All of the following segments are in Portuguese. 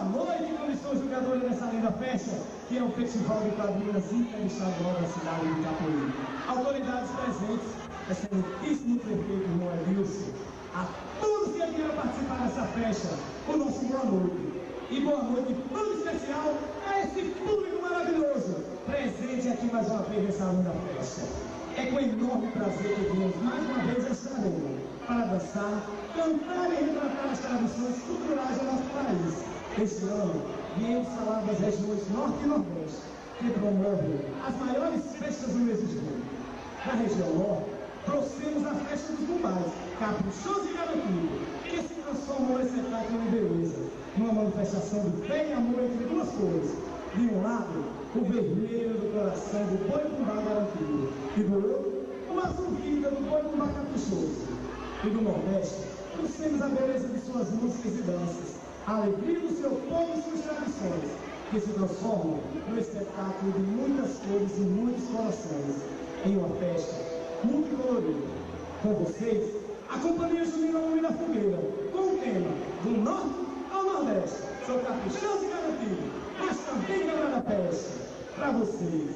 noite, comissão jogadora dessa linda festa, que é o Festival de Quadrilhas Interestadual da cidade de Itapuí. Autoridades presentes, excelentíssimo prefeito irmão Edilson, a todos que vieram participar dessa festa, o nosso boa noite. E boa noite todo especial a esse público maravilhoso, presente aqui mais uma vez nessa linda festa. É com enorme prazer que viemos mais uma vez a esta arena para dançar, cantar e retratar as tradições culturais do nosso país. Este ano, viemos falar das regiões Norte e Nordeste, que promovem as maiores festas do mês de junho. Na região Norte, trouxemos a festa dos Bumbais, caprichoso e garantido, que se transformou nesse espetáculo de beleza, numa manifestação de fé e amor entre duas cores. De um lado, o vermelho do coração do boi bumbá garantido, e do outro, o azul vida do boi bumbá caprichoso. E do Nordeste, trouxemos a beleza de suas músicas e danças, a alegria do seu povo e suas tradições, que se transformam no espetáculo de muitas cores e muitos corações, em uma festa muito colorida. Com vocês, a Companhia Junina Homem da Fogueira, com o tema do Norte ao Nordeste. Sou caprichoso e garantido, mas também quebrada peste, para vocês.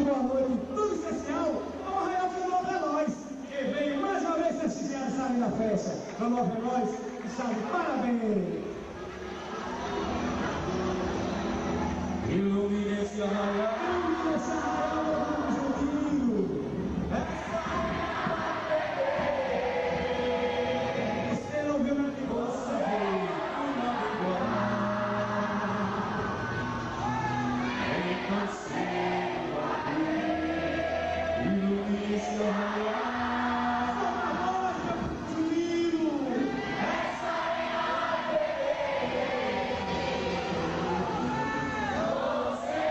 Boa noite, tudo especial ao Arraial do Novo Veloz, que veio mais uma vez prestigiar essa linda festa. O Novo Veloz está de parabéns. Ilumine esse arraial, ilumine esse arraial, vamos juntinho. Você não viu na que você veio, o Novo Iguará. Então cedo aqui, ilumine esse arraial. Você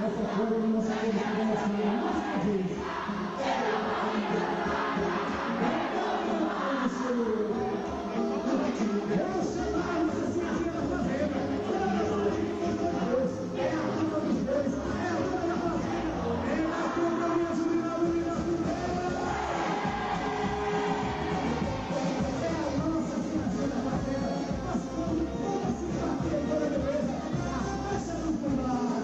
essa coisa que nós sabemos que vamos fazer mais uma vez. Vamos chamar a Cecinha da Fazenda. É a turma dos dois, é a turma da Fazenda, é a turma minha Juliana e da Fazenda. É a nossa Cecinha da Fazenda. Mas como se bater toda a beleza, a faixa do comando.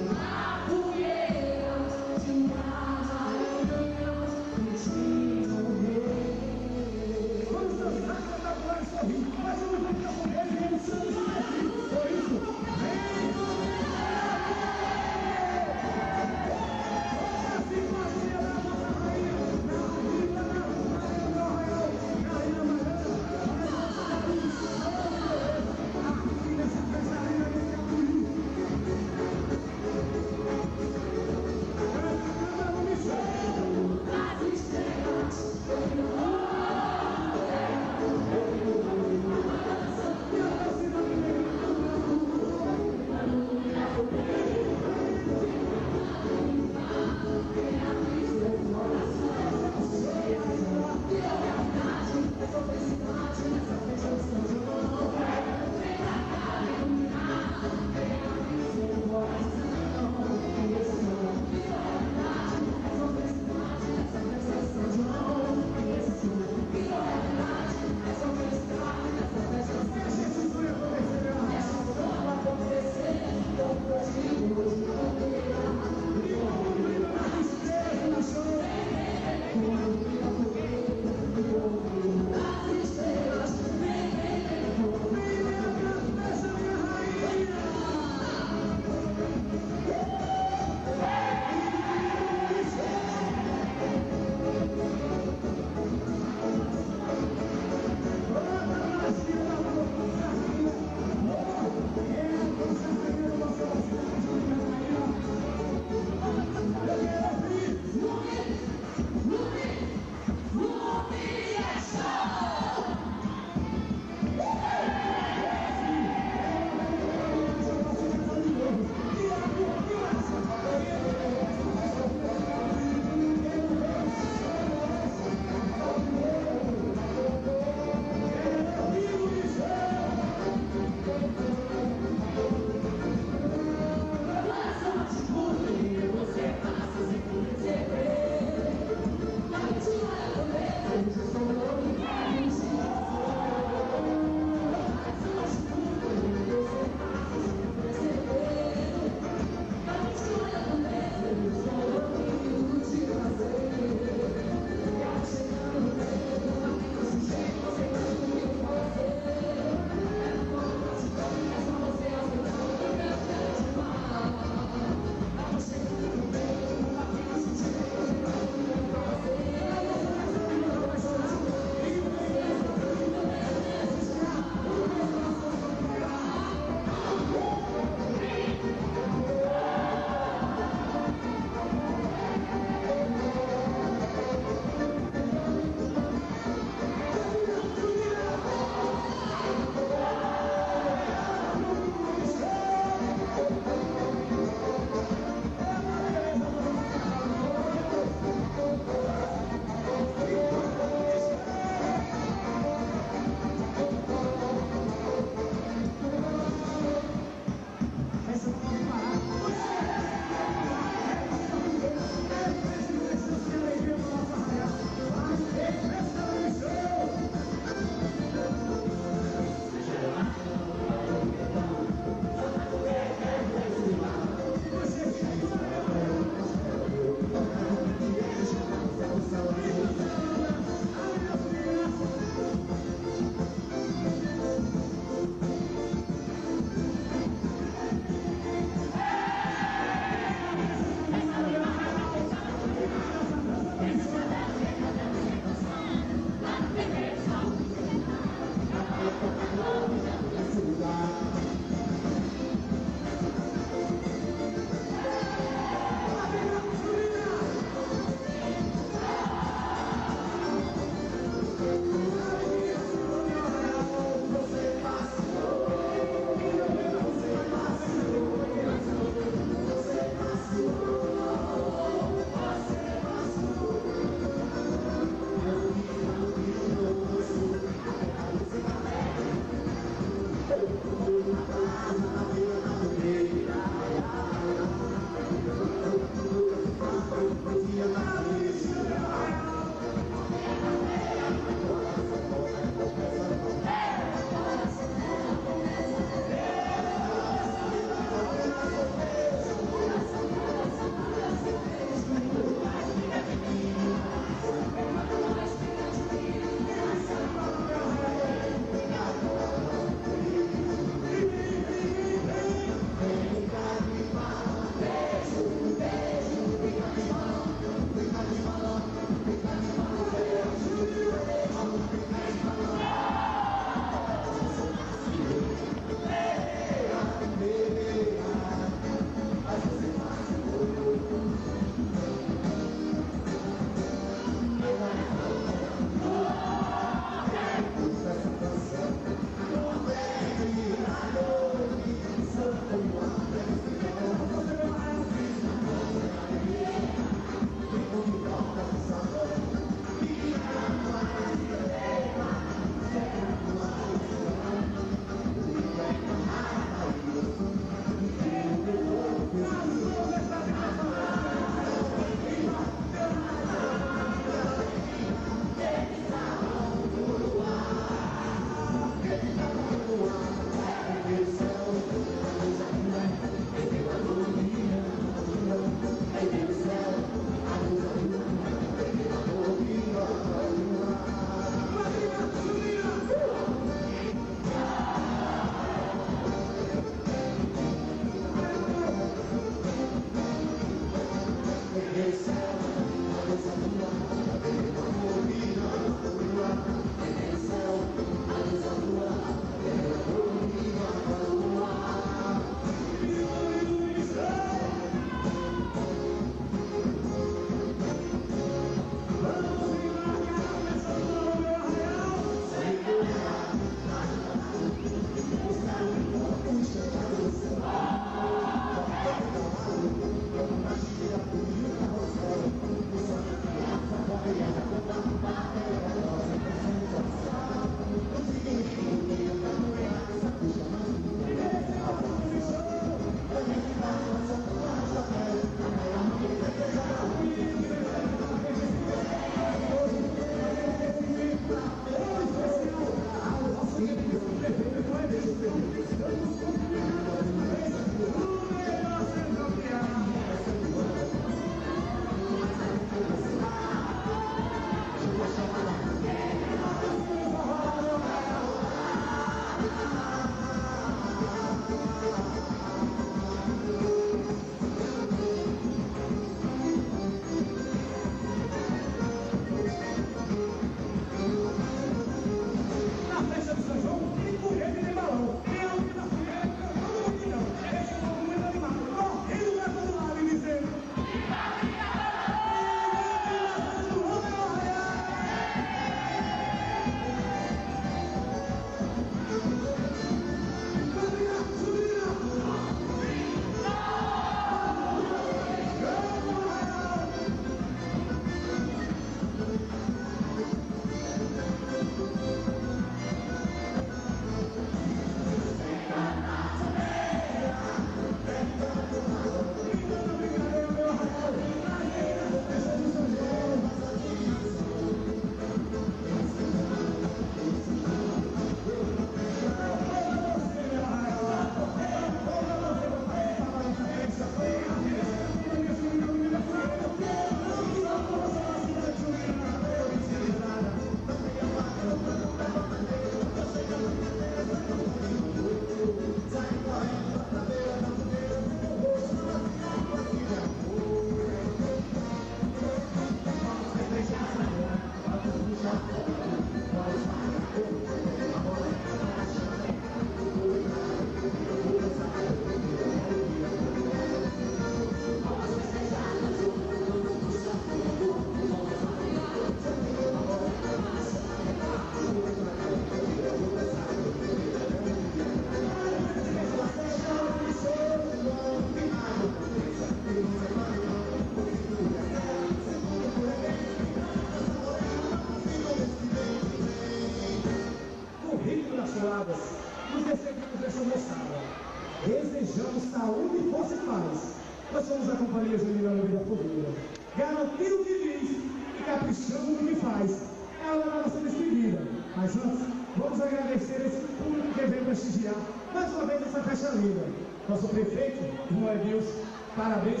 desejamos saúde e força e paz. Nós somos a Companhia Junina da Fogueira, garantindo o que diz e caprichando no que faz. É a hora da nossa despedida. Mas antes, vamos agradecer esse público que veio prestigiar mais uma vez essa festa linda. Nosso prefeito, irmão Edilson, parabéns.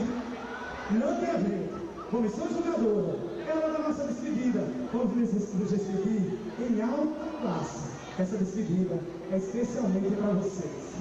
Não tem a ver. Comissão Julgadora, é a hora da nossa despedida. Vamos nos despedir em alta classe. Essa despedida é especialmente para vocês.